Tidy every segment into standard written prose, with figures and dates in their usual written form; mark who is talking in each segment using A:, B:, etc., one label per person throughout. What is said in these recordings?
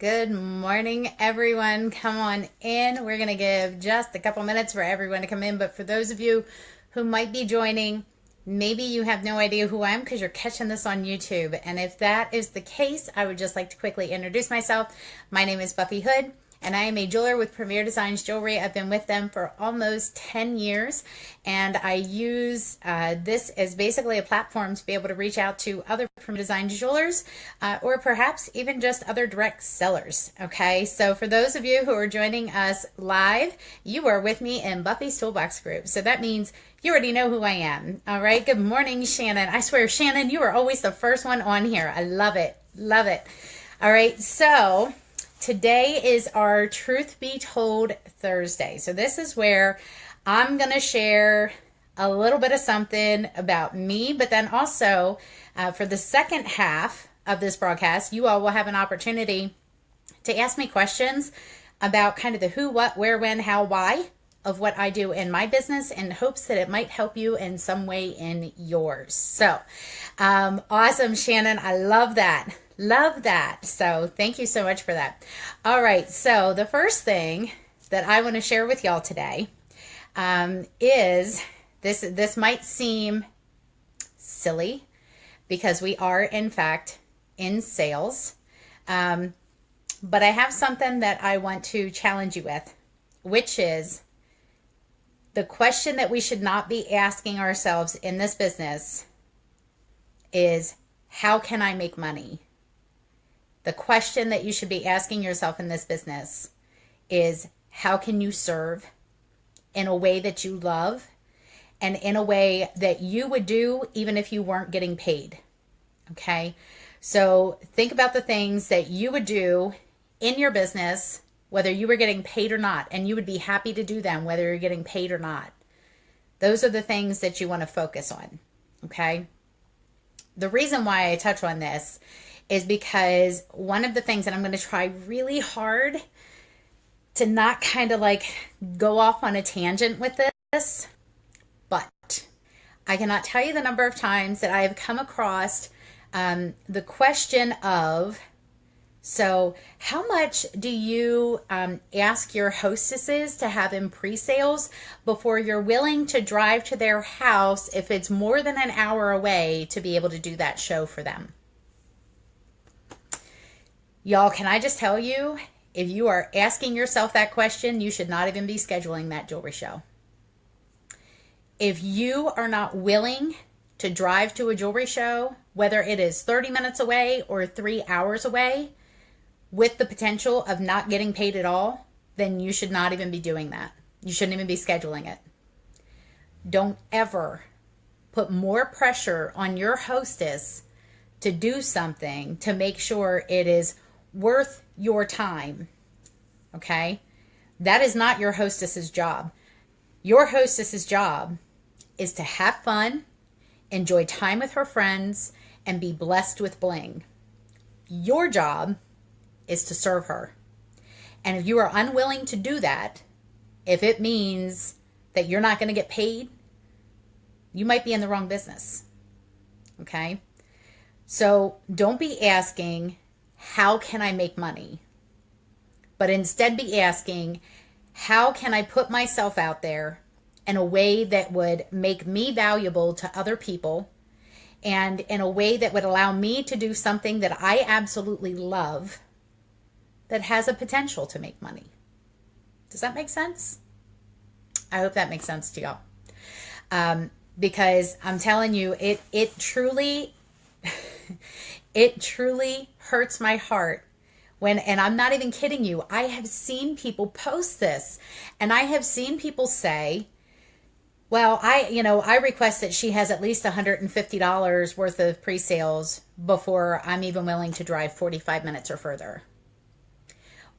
A: Good morning, everyone. Come on in. We're going to give just a couple minutes for everyone to come in. But for those of you who might be joining, maybe you have no idea who I am because you're catching this on YouTube. And if that is the case, I would just like to quickly introduce myself. My name is Buffy Hood, and I am a jeweler with Premier Designs Jewelry. I've been with them for almost 10 years, and I use this as basically a platform to be able to reach out to other Premier Designs jewelers or perhaps even just other direct sellers. Okay, so for those of you who are joining us live, you are with me in Buffy's Toolbox Group. So that means you already know who I am. All right, good morning, Shannon. I swear, Shannon, you are always the first one on here. I love it. Love it. All right, so today is our Truth Be Told Thursday. So this is where I'm going to share a little bit of something about me, but then also for the second half of this broadcast, you all will have an opportunity to ask me questions about kind of the who, what, where, when, how, why of what I do in my business in hopes that it might help you in some way in yours. So awesome, Shannon. I love that. Love that. So thank you so much for that. All right. So the first thing that I want to share with y'all today is this might seem silly because we are in fact in sales. But I have something that I want to challenge you with, which is the question that we should not be asking ourselves in this business is, how can I make money? The question that you should be asking yourself in this business is, how can you serve in a way that you love and in a way that you would do even if you weren't getting paid? Okay, so think about the things that you would do in your business, whether you were getting paid or not, and you would be happy to do them whether you're getting paid or not. Those are the things that you want to focus on, okay? The reason why I touch on this is because one of the things that I'm going to try really hard to not kind of like go off on a tangent with this, but I cannot tell you the number of times that I have come across the question of, so how much do you ask your hostesses to have in pre-sales before you're willing to drive to their house if it's more than an hour away to be able to do that show for them? Y'all, can I just tell you, if you are asking yourself that question, you should not even be scheduling that jewelry show. If you are not willing to drive to a jewelry show, whether it is 30 minutes away or 3 hours away, with the potential of not getting paid at all, then you should not even be doing that. You shouldn't even be scheduling it. Don't ever put more pressure on your hostess to do something to make sure it is worth your time. Okay? That is not your hostess's job. Your hostess's job is to have fun, enjoy time with her friends, and be blessed with bling. Your job is to serve her. And if you are unwilling to do that, if it means that you're not going to get paid, you might be in the wrong business. Okay? So don't be asking, how can I make money? But instead be asking, how can I put myself out there in a way that would make me valuable to other people and in a way that would allow me to do something that I absolutely love that has a potential to make money? Does that make sense? I hope that makes sense to y'all. Because I'm telling you, it truly, it truly hurts my heart when, and I'm not even kidding you, I have seen people post this and I have seen people say, well, I request that she has at least $150 worth of pre-sales before I'm even willing to drive 45 minutes or further.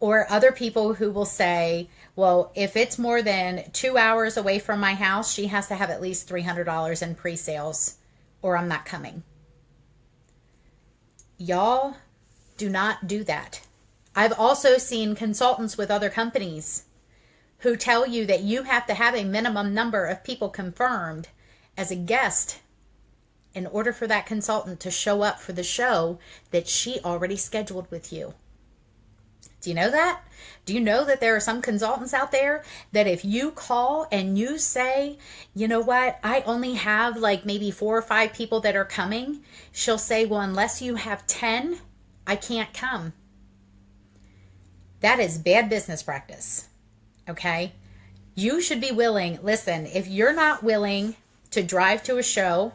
A: Or other people who will say, well, if it's more than 2 hours away from my house, she has to have at least $300 in pre-sales or I'm not coming. Y'all do not do that. I've also seen consultants with other companies who tell you that you have to have a minimum number of people confirmed as a guest in order for that consultant to show up for the show that she already scheduled with you. Do you know that? Do you know that there are some consultants out there that if you call and you say, you know what, I only have like maybe 4 or 5 people that are coming, she'll say, well, unless you have 10, I can't come. That is bad business practice. Okay? You should be willing, listen, if you're not willing to drive to a show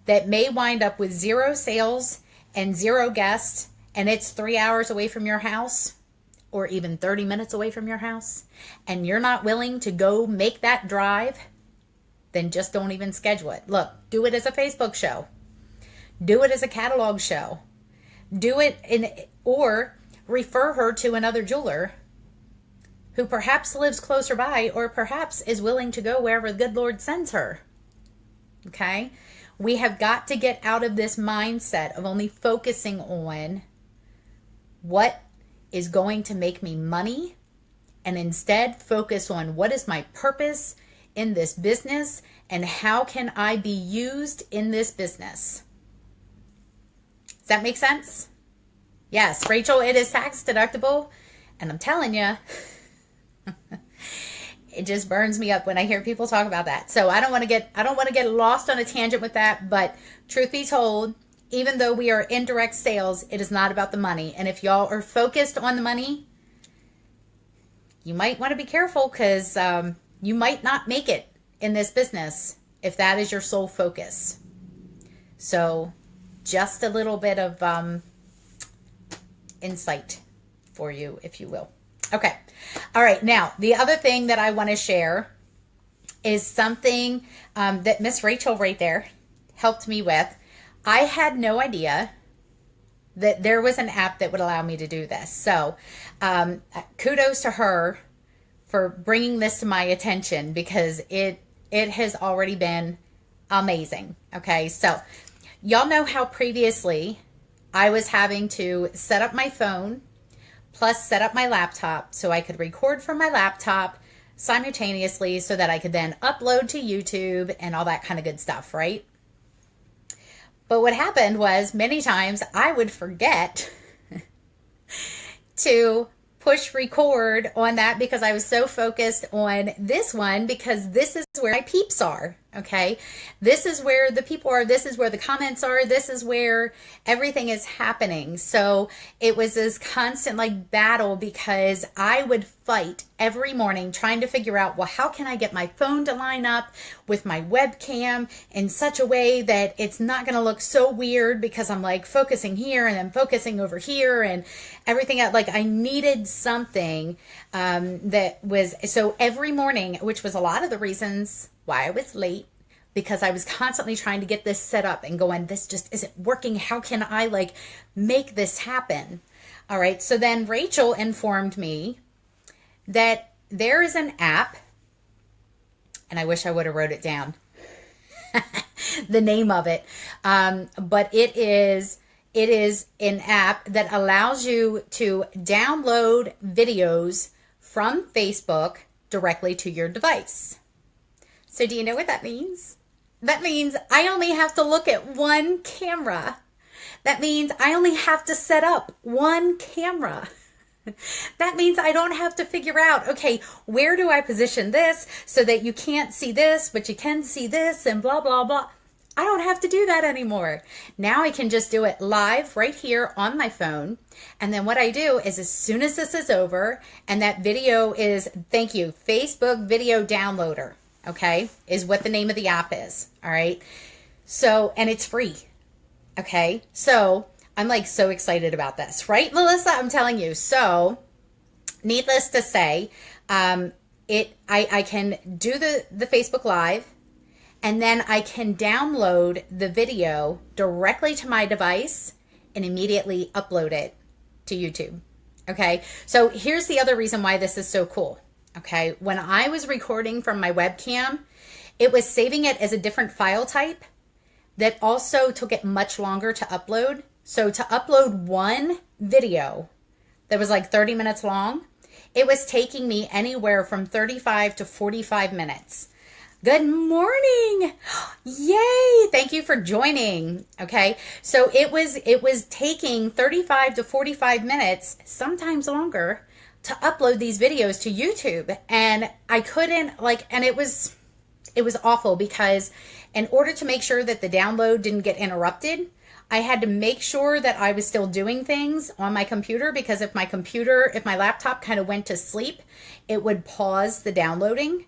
A: that may wind up with 0 sales and 0 guests, and it's 3 hours away from your house, or even 30 minutes away from your house, and you're not willing to go make that drive, then just don't even schedule it. Look, do it as a Facebook show. Do it as a catalog show. Do it or refer her to another jeweler who perhaps lives closer by, or perhaps is willing to go wherever the good Lord sends her. Okay? We have got to get out of this mindset of only focusing on what is going to make me money, and instead focus on what is my purpose in this business and how can I be used in this business. Does that make sense? Yes, Rachel, it is tax deductible, and I'm telling you, it just burns me up when I hear people talk about that. So I don't want to get lost on a tangent with that, but truth be told, even though we are in direct sales, it is not about the money. And if y'all are focused on the money, you might want to be careful, because you might not make it in this business if that is your sole focus. So just a little bit of insight for you, if you will. Okay. All right. Now, the other thing that I want to share is something that Miss Rachel right there helped me with. I had no idea that there was an app that would allow me to do this. So kudos to her for bringing this to my attention, because it has already been amazing. Okay. So y'all know how previously I was having to set up my phone plus set up my laptop so I could record from my laptop simultaneously so that I could then upload to YouTube and all that kind of good stuff, right? But what happened was many times I would forget to push record on that because I was so focused on this one, because this is where my peeps are. Okay. This is where the people are. This is where the comments are. This is where everything is happening. So it was this constant like battle, because I would fight every morning trying to figure out, well, how can I get my phone to line up with my webcam in such a way that it's not going to look so weird, because I'm like focusing here and then focusing over here and everything else. Like I needed something that was, so every morning, which was a lot of the reasons why I was late, because I was constantly trying to get this set up and going, this just isn't working. How can I like make this happen? All right. So then Rachel informed me that there is an app, and I wish I would have wrote it down, the name of it. But it is an app that allows you to download videos from Facebook directly to your device. So do you know what that means? That means I only have to look at one camera. That means I only have to set up one camera. That means I don't have to figure out, okay, where do I position this so that you can't see this, but you can see this and blah, blah, blah. I don't have to do that anymore. Now I can just do it live right here on my phone. And then what I do is, as soon as this is over, and that video is, thank you, Facebook Video Downloader. Okay, is what the name of the app is. All right. So, and it's free. Okay. So I'm like so excited about this, right, Melissa? I'm telling you. So needless to say, I can do the Facebook Live, and then I can download the video directly to my device and immediately upload it to YouTube. Okay. So here's the other reason why this is so cool. Okay, when I was recording from my webcam, it was saving it as a different file type that also took it much longer to upload. So to upload one video that was like 30 minutes long, it was taking me anywhere from 35 to 45 minutes. Good morning. Yay. Thank you for joining. Okay. So it was taking 35 to 45 minutes, sometimes longer, to upload these videos to YouTube. And I couldn't and it was awful because in order to make sure that the download didn't get interrupted, I had to make sure that I was still doing things on my computer, because if my laptop kind of went to sleep, it would pause the downloading.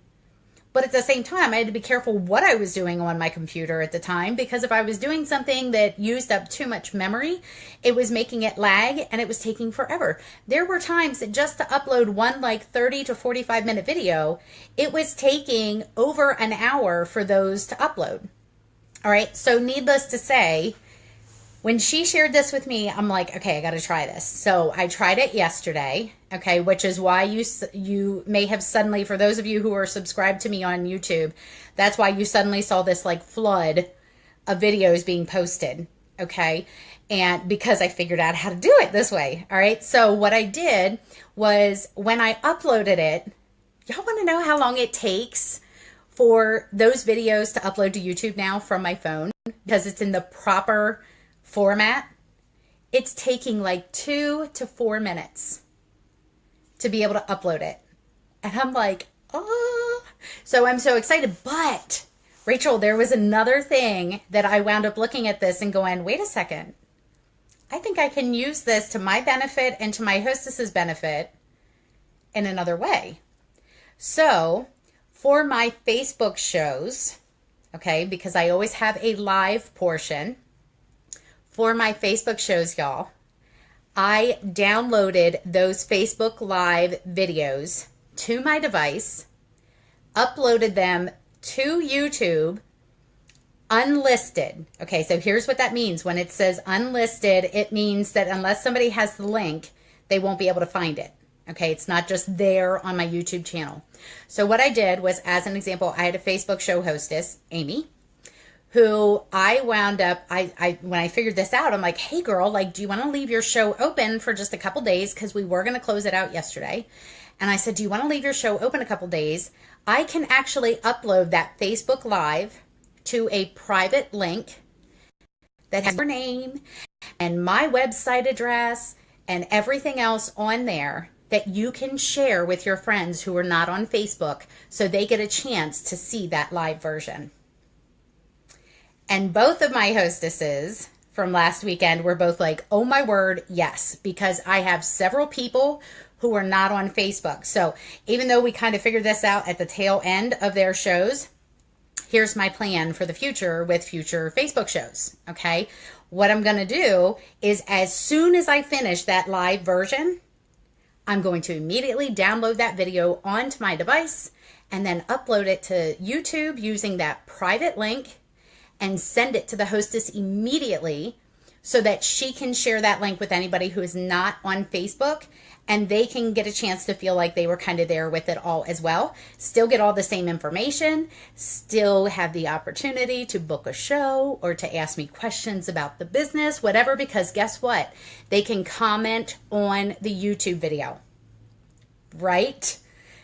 A: But at the same time, I had to be careful what I was doing on my computer at the time, because if I was doing something that used up too much memory, it was making it lag and it was taking forever. There were times that just to upload one 30 to 45 minute video, it was taking over an hour for those to upload. All right. So needless to say, when she shared this with me, I'm like, okay, I got to try this. So I tried it yesterday, okay, which is why you may have suddenly, for those of you who are subscribed to me on YouTube, that's why you suddenly saw this flood of videos being posted, okay? And because I figured out how to do it this way, all right? So what I did was when I uploaded it, y'all want to know how long it takes for those videos to upload to YouTube now from my phone, because it's in the proper format? It's taking 2 to 4 minutes to be able to upload it. And I'm like, oh, so I'm so excited. But Rachel, there was another thing that I wound up looking at this and going, wait a second. I think I can use this to my benefit and to my hostess's benefit in another way. So for my Facebook shows, okay, because I always have a live portion, for my Facebook shows, y'all, I downloaded those Facebook Live videos to my device, uploaded them to YouTube, unlisted. Okay, so here's what that means. When it says unlisted, it means that unless somebody has the link, they won't be able to find it. Okay, it's not just there on my YouTube channel. So what I did was, as an example, I had a Facebook show hostess, Amy, who I wound up, when I figured this out, I'm like, hey girl, do you want to leave your show open for just a couple days? Because we were going to close it out yesterday. And I said, do you want to leave your show open a couple days? I can actually upload that Facebook Live to a private link that has your name and my website address and everything else on there that you can share with your friends who are not on Facebook, so they get a chance to see that live version. And both of my hostesses from last weekend were both like, oh my word, yes, because I have several people who are not on Facebook. So even though we kind of figured this out at the tail end of their shows, here's my plan for the future with future Facebook shows, okay? What I'm going to do is, as soon as I finish that live version, I'm going to immediately download that video onto my device and then upload it to YouTube using that private link and send it to the hostess immediately, so that she can share that link with anybody who is not on Facebook, and they can get a chance to feel like they were kind of there with it all as well. Still get all the same information, still have the opportunity to book a show or to ask me questions about the business, whatever, because guess what? They can comment on the YouTube video, right?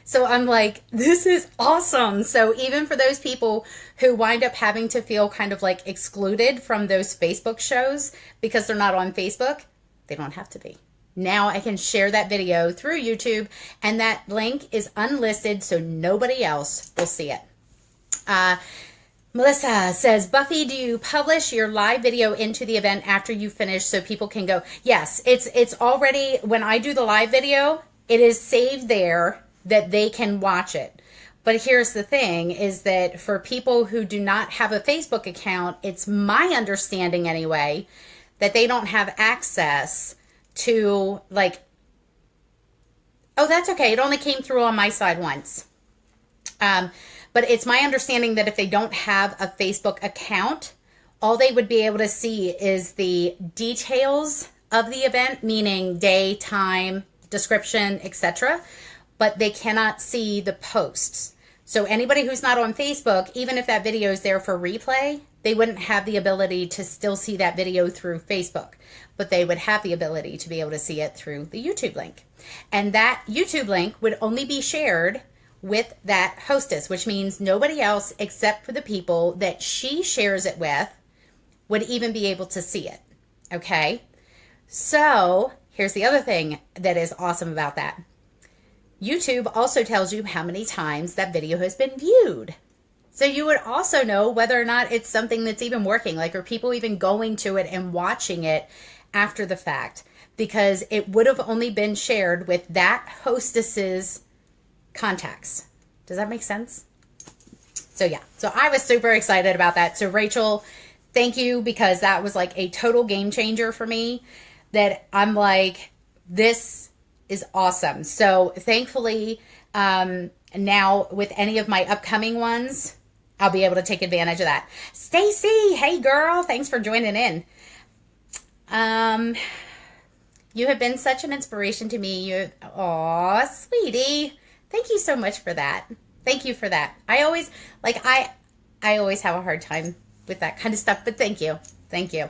A: So I'm like, this is awesome. So even for those people who wind up having to feel kind of excluded from those Facebook shows because they're not on Facebook, they don't have to be. Now I can share that video through YouTube, and that link is unlisted, so nobody else will see it. Melissa says, Buffy, do you publish your live video into the event after you finish so people can go? Yes, it's already, when I do the live video, it is saved there that they can watch it. But here's the thing, is that for people who do not have a Facebook account, it's my understanding anyway, that they don't have access to oh, that's okay. It only came through on my side once. But it's my understanding that if they don't have a Facebook account, all they would be able to see is the details of the event, meaning day, time, description, etc., but they cannot see the posts. So anybody who's not on Facebook, even if that video is there for replay, they wouldn't have the ability to still see that video through Facebook, but they would have the ability to be able to see it through the YouTube link. And that YouTube link would only be shared with that hostess, which means nobody else except for the people that she shares it with would even be able to see it. Okay? So here's the other thing that is awesome about that. YouTube also tells you how many times that video has been viewed. So you would also know whether or not it's something that's even working, like are people even going to it and watching it after the fact, because it would have only been shared with that hostess's contacts. Does that make sense? So yeah, so I was super excited about that. So Rachel, thank you, because that was like a total game changer for me, that I'm like, this is awesome. So thankfully, now with any of my upcoming ones, I'll be able to take advantage of that. Stacy, hey girl, thanks for joining in. You have been such an inspiration to me. Aw, sweetie. Thank you so much for that. Thank you for that. I always have a hard time with that kind of stuff, but thank you. Thank you.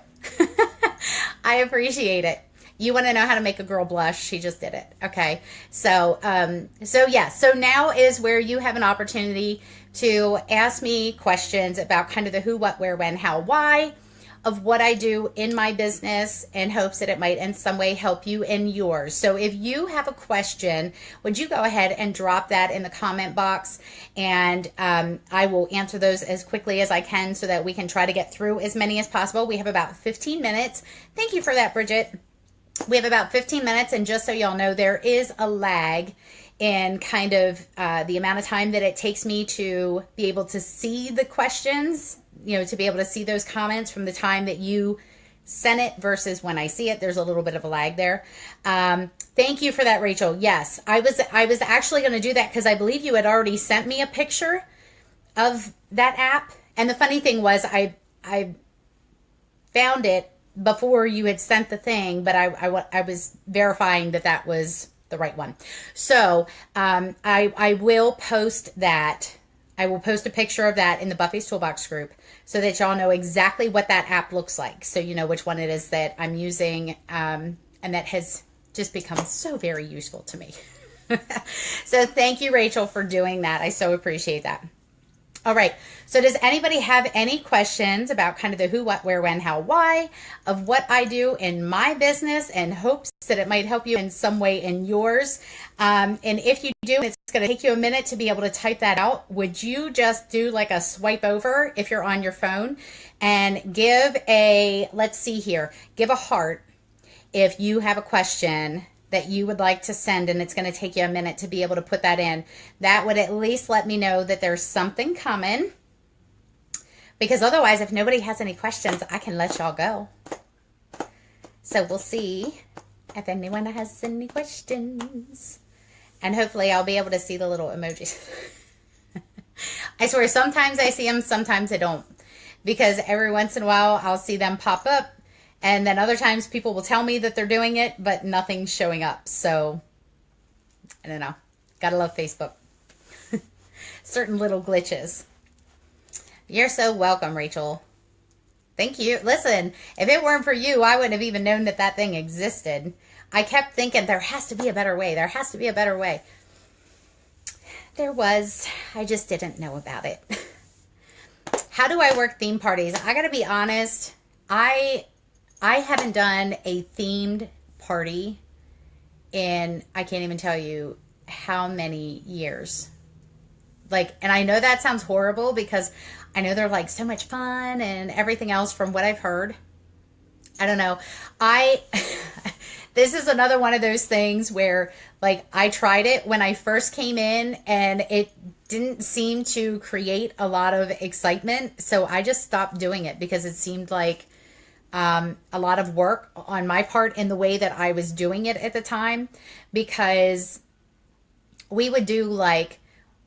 A: I appreciate it. You want to know how to make a girl blush? She just did it. Okay. So yeah. So now is where you have an opportunity to ask me questions about kind of the who, what, where, when, how, why of what I do in my business, in hopes that it might in some way help you in yours. So if you have a question, would you go ahead and drop that in the comment box, and I will answer those as quickly as I can so that we can try to get through as many as possible. We have about 15 minutes. Thank you for that, Bridget. We have about 15 minutes, and just so y'all know, there is a lag in kind of the amount of time that it takes me to be able to see the questions, you know, to be able to see those comments from the time that you sent it versus when I see it. There's a little bit of a lag there. Thank you for that, Rachel. Yes, I was actually going to do that because I believe you had already sent me a picture of that app. And the funny thing was I found it before you had sent the thing, but I was verifying that that was the right one. So I will post that. I will post a picture of that in the Buffy's Toolbox group so that y'all know exactly what that app looks like. So you know which one it is that I'm using, and that has just become so very useful to me. So thank you, Rachel, for doing that. I so appreciate that. All right. So does anybody have any questions about kind of the who, what, where, when, how, why of what I do in my business, and hopes that it might help you in some way in yours? And if you do, it's going to take you a minute to be able to type that out. Would you just do like a swipe over if you're on your phone and give a, let's see here, give a heart if you have a question that you would like to send, and it's going to take you a minute to be able to put that in. That would at least let me know that there's something coming, because otherwise, if nobody has any questions, I can let y'all go. So we'll see if anyone has any questions, and hopefully I'll be able to see the little emojis. I swear, sometimes I see them, sometimes I don't, because every once in a while I'll see them pop up. And then other times people will tell me that they're doing it, but nothing's showing up. So, I don't know. Gotta love Facebook. Certain little glitches. You're so welcome, Rachel. Thank you. Listen, if it weren't for you, I wouldn't have even known that that thing existed. I kept thinking there has to be a better way. There has to be a better way. There was. I just didn't know about it. How do I work theme parties? I gotta be honest. I haven't done a themed party in, I can't even tell you how many years. Like, and I know that sounds horrible because I know they're like so much fun and everything else from what I've heard. I don't know. This is another one of those things where like I tried it when I first came in and it didn't seem to create a lot of excitement. So I just stopped doing it because it seemed like a lot of work on my part in the way that I was doing it at the time, because we would do like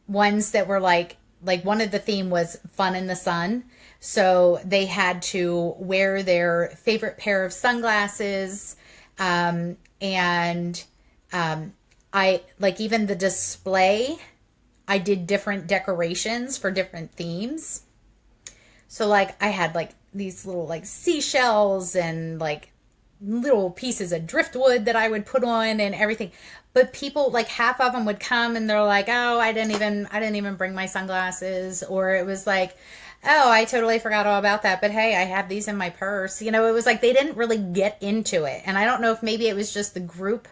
A: ones that were like one of the theme was fun in the sun. So they had to wear their favorite pair of sunglasses. I like even the display, I did different decorations for different themes. So like I had like these little like seashells and like little pieces of driftwood that I would put on and everything. But people, like half of them would come and they're like, oh, I didn't even bring my sunglasses. Or it was like, oh, I totally forgot all about that. But hey, I have these in my purse. You know, it was like they didn't really get into it. And I don't know if maybe it was just the group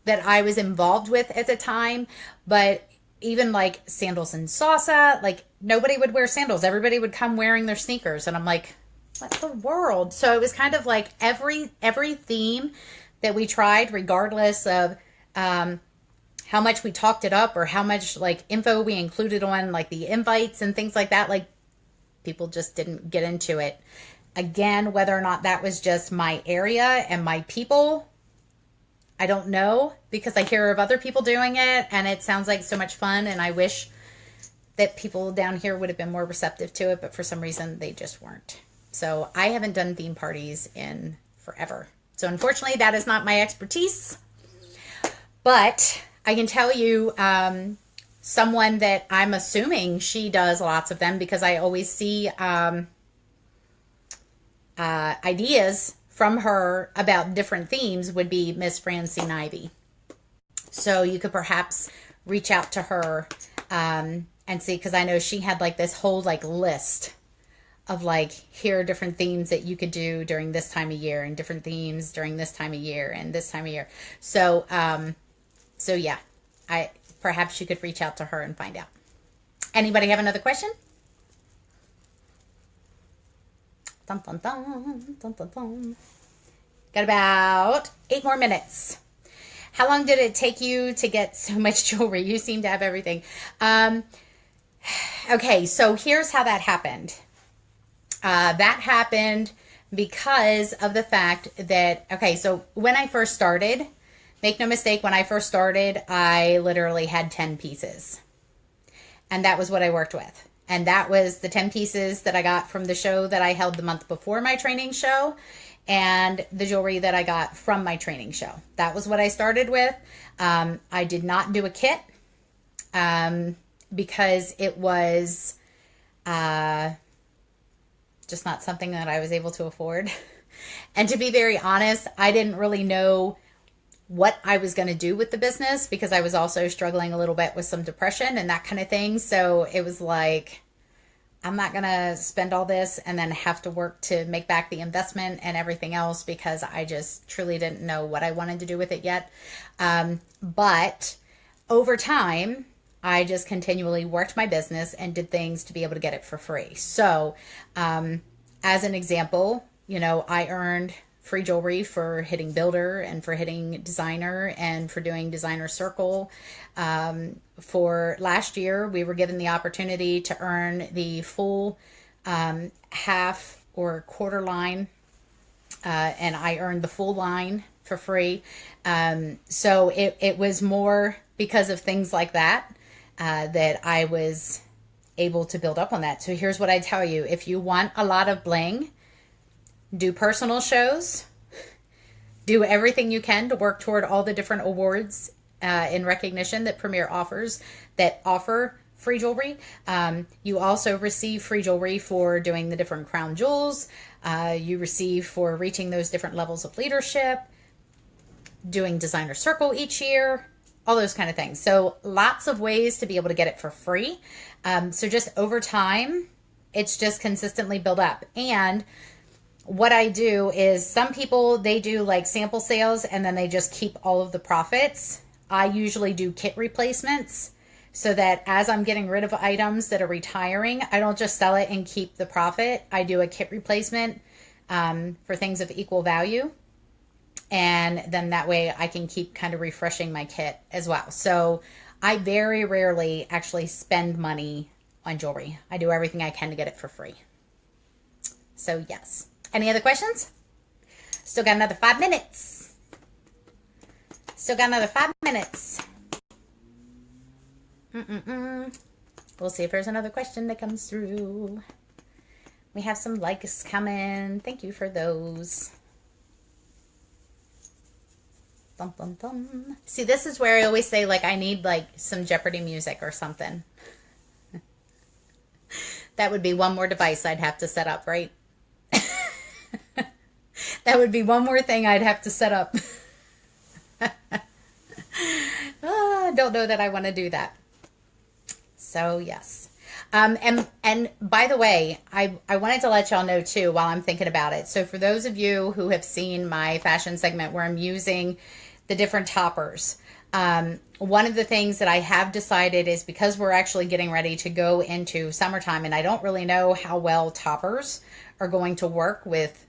A: that I was involved with at the time, but even like sandals and salsa, like nobody would wear sandals. Everybody would come wearing their sneakers. And I'm like, what the world? So it was kind of like every theme that we tried, regardless of how much we talked it up or how much like info we included on like the invites and things like that, like people just didn't get into it. Again, whether or not that was just my area and my people, I don't know, because I hear of other people doing it and it sounds like so much fun, and I wish that people down here would have been more receptive to it, but for some reason they just weren't. So I haven't done theme parties in forever. So unfortunately that is not my expertise, but I can tell you someone that I'm assuming she does lots of them, because I always see ideas from her about different themes, would be Miss Francine Ivy. So you could perhaps reach out to her and see, because I know she had like this whole like list of like, here are different themes that you could do during this time of year, and different themes during this time of year and this time of year. So, so yeah, perhaps you could reach out to her and find out. Anybody have another question? Dun, dun, dun, dun, dun, dun. Got about 8 more minutes. How long did it take you to get so much jewelry? You seem to have everything. Okay, so here's how that happened. That happened because of the fact that, okay, so when I first started, make no mistake, when I first started, I literally had 10 pieces. And that was what I worked with. And that was the 10 pieces that I got from the show that I held the month before my training show, and the jewelry that I got from my training show. That was what I started with. I did not do a kit because it was just not something that I was able to afford. And to be very honest, I didn't really know what I was going to do with the business, because I was also struggling a little bit with some depression and that kind of thing. So it was like, I'm not going to spend all this and then have to work to make back the investment and everything else, because I just truly didn't know what I wanted to do with it yet. But over time, I just continually worked my business and did things to be able to get it for free. So as an example, you know, I earned free jewelry for hitting Builder and for hitting Designer and for doing Designer Circle. For last year, we were given the opportunity to earn the full half or quarter line, and I earned the full line for free. So it was more because of things like that that I was able to build up on that. So here's what I tell you. If you want a lot of bling, do personal shows, do everything you can to work toward all the different awards in recognition that Premier offers that offer free jewelry. You also receive free jewelry for doing the different crown jewels. You receive for reaching those different levels of leadership, doing Designer Circle each year, all those kind of things. So lots of ways to be able to get it for free. So just over time, it's just consistently built up. And what I do is, some people, they do like sample sales and then they just keep all of the profits. I usually do kit replacements, so that as I'm getting rid of items that are retiring, I don't just sell it and keep the profit. I do a kit replacement for things of equal value. And then that way I can keep kind of refreshing my kit as well. So I very rarely actually spend money on jewelry. I do everything I can to get it for free. So yes. Any other questions? Still got another 5 minutes. Still got another 5 minutes. We'll see if there's another question that comes through. We have some likes coming. Thank you for those. Dum, dum, dum. See, this is where I always say, like, I need like some Jeopardy music or something. That would be one more device I'd have to set up, right? That would be one more thing I'd have to set up. I don't know that I want to do that. So yes. And by the way, I wanted to let y'all know too while I'm thinking about it. So for those of you who have seen my fashion segment where I'm using the different toppers, one of the things that I have decided is because we're actually getting ready to go into summertime and I don't really know how well toppers are going to work with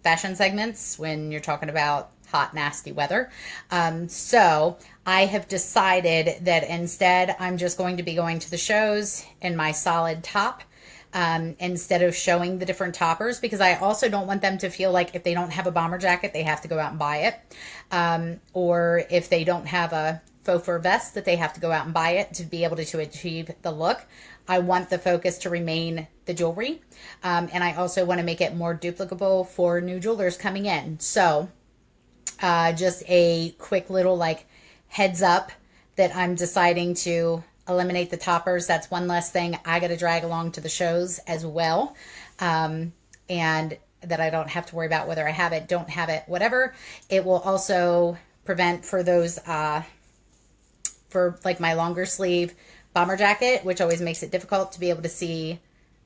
A: fashion segments when you're talking about hot, nasty weather. So I have decided that instead I'm just going to be going to the shows in my solid top instead of showing the different toppers, because I also don't want them to feel like if they don't have a bomber jacket, they have to go out and buy it. Or if they don't have a faux fur vest, that they have to go out and buy it to be able to achieve the look. I want the focus to remain the jewelry. And I also want to make it more duplicable for new jewelers coming in. So just a quick little like heads up that I'm deciding to eliminate the toppers. That's one less thing I got to drag along to the shows as well. And that I don't have to worry about whether I have it, don't have it, whatever. It will also prevent for those, for like my longer sleeve bomber jacket, which always makes it difficult to be able to see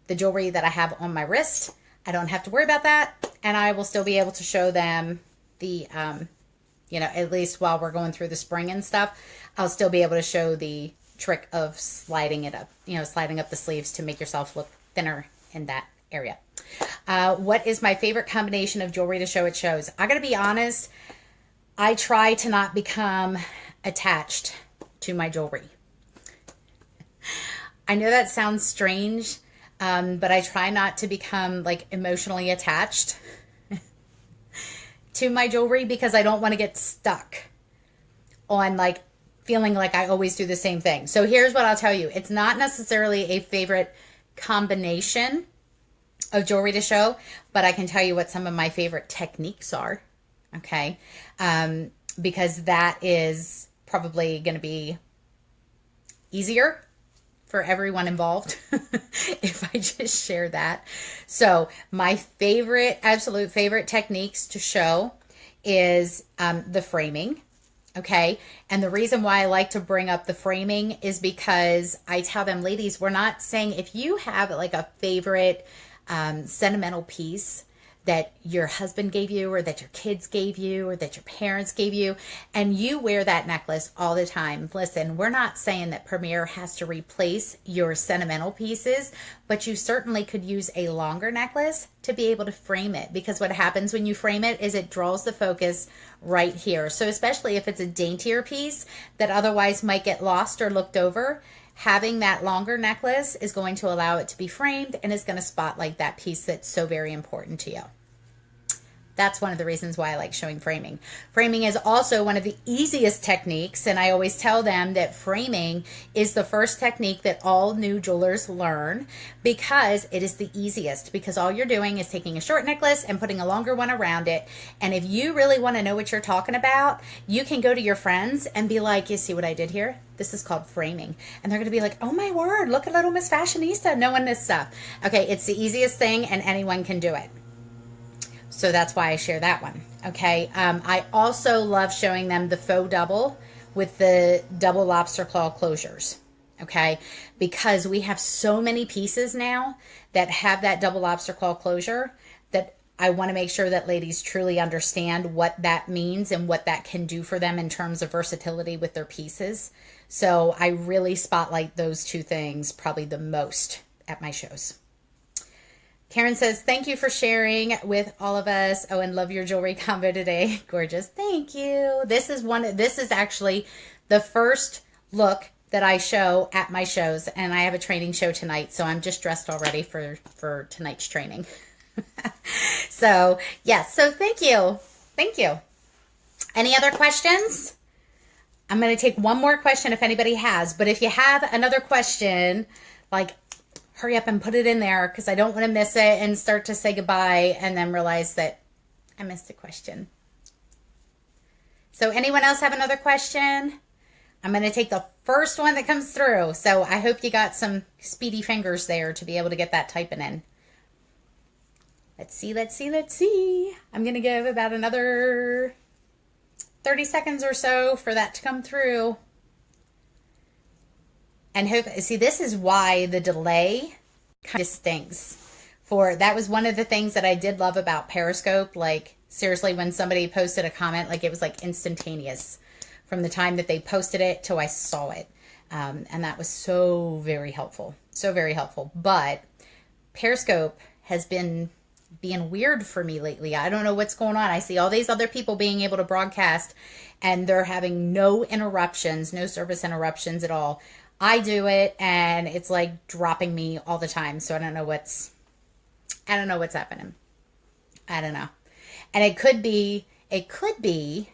A: the jewelry that I have on my wrist. I don't have to worry about that. And I will still be able to show them the, you know, at least while we're going through the spring and stuff, I'll still be able to show the trick of sliding it up, you know, sliding up the sleeves to make yourself look thinner in that area. What is my favorite combination of jewelry to show at shows? I gotta be honest, I try to not become attached to my jewelry. I know that sounds strange, but I try not to become like emotionally attached to my jewelry because I don't want to get stuck on like feeling like I always do the same thing. So here's what I'll tell you. It's not necessarily a favorite combination of jewelry to show, but I can tell you what some of my favorite techniques are. Okay. Because that is probably going to be easier for everyone involved if I just share that. So my favorite, absolute favorite techniques to show is the framing. Okay. And the reason why I like to bring up the framing is because I tell them, ladies, we're not saying if you have like a favorite sentimental piece that your husband gave you or that your kids gave you or that your parents gave you and you wear that necklace all the time. Listen, we're not saying that Premier has to replace your sentimental pieces, but you certainly could use a longer necklace to be able to frame it, because what happens when you frame it is it draws the focus right here. So especially if it's a daintier piece that otherwise might get lost or looked over, having that longer necklace is going to allow it to be framed and is going to spotlight that piece that's so very important to you. That's one of the reasons why I like showing framing. Framing is also one of the easiest techniques, and I always tell them that framing is the first technique that all new jewelers learn because it is the easiest, because all you're doing is taking a short necklace and putting a longer one around it. And if you really want to know what you're talking about, you can go to your friends and be like, you see what I did here? This is called framing. And they're going to be like, oh my word, look at little Miss Fashionista knowing this stuff. Okay, it's the easiest thing and anyone can do it. So that's why I share that one. Okay. I also love showing them the faux double with the double lobster claw closures. Okay. Because we have so many pieces now that have that double lobster claw closure that I want to make sure that ladies truly understand what that means and what that can do for them in terms of versatility with their pieces. So I really spotlight those two things probably the most at my shows. Karen says, thank you for sharing with all of us. Oh, and love your jewelry combo today. Gorgeous. Thank you. This is actually the first look that I show at my shows, and I have a training show tonight, so I'm just dressed already for tonight's training. So, yes. So thank you. Thank you. Any other questions? I'm going to take one more question if anybody has, but if you have another question, like, hurry up and put it in there because I don't want to miss it and start to say goodbye and then realize that I missed a question. So anyone else have another question? I'm going to take the first one that comes through. So I hope you got some speedy fingers there to be able to get that typing in. Let's see. I'm going to give about another 30 seconds or so for that to come through. And see, this is why the delay kind of stinks. That was one of the things that I did love about Periscope. Like, seriously, when somebody posted a comment, like, it was like instantaneous from the time that they posted it till I saw it. And that was so very helpful. So very helpful. But Periscope has been being weird for me lately. I don't know what's going on. I see all these other people being able to broadcast and they're having no interruptions, no service interruptions at all. I do it and it's like dropping me all the time. So I don't know what's happening. I don't know. And it could be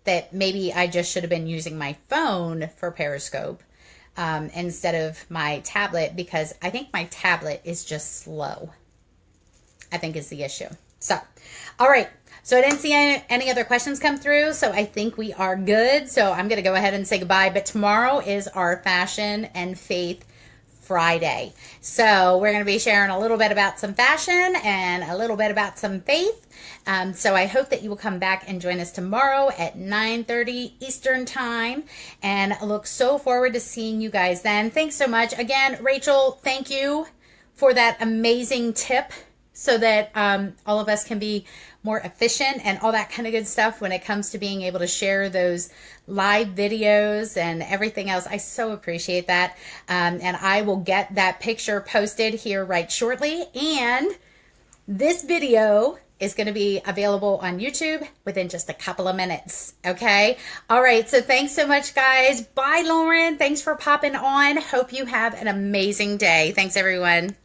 A: that maybe I just should have been using my phone for Periscope instead of my tablet, because I think my tablet is just slow, I think is the issue. So, all right. So I didn't see any other questions come through, so I think we are good. So I'm going to go ahead and say goodbye. But tomorrow is our Fashion and Faith Friday. So we're going to be sharing a little bit about some fashion and a little bit about some faith. So I hope that you will come back and join us tomorrow at 9:30 Eastern Time. And I look so forward to seeing you guys then. Thanks so much. Again, Rachel, thank you for that amazing tip so that all of us can be more efficient and all that kind of good stuff when it comes to being able to share those live videos and everything else. I so appreciate that. And I will get that picture posted here right shortly. And this video is going to be available on YouTube within just a couple of minutes. Okay. All right. So thanks so much, guys. Bye, Lauren. Thanks for popping on. Hope you have an amazing day. Thanks, everyone.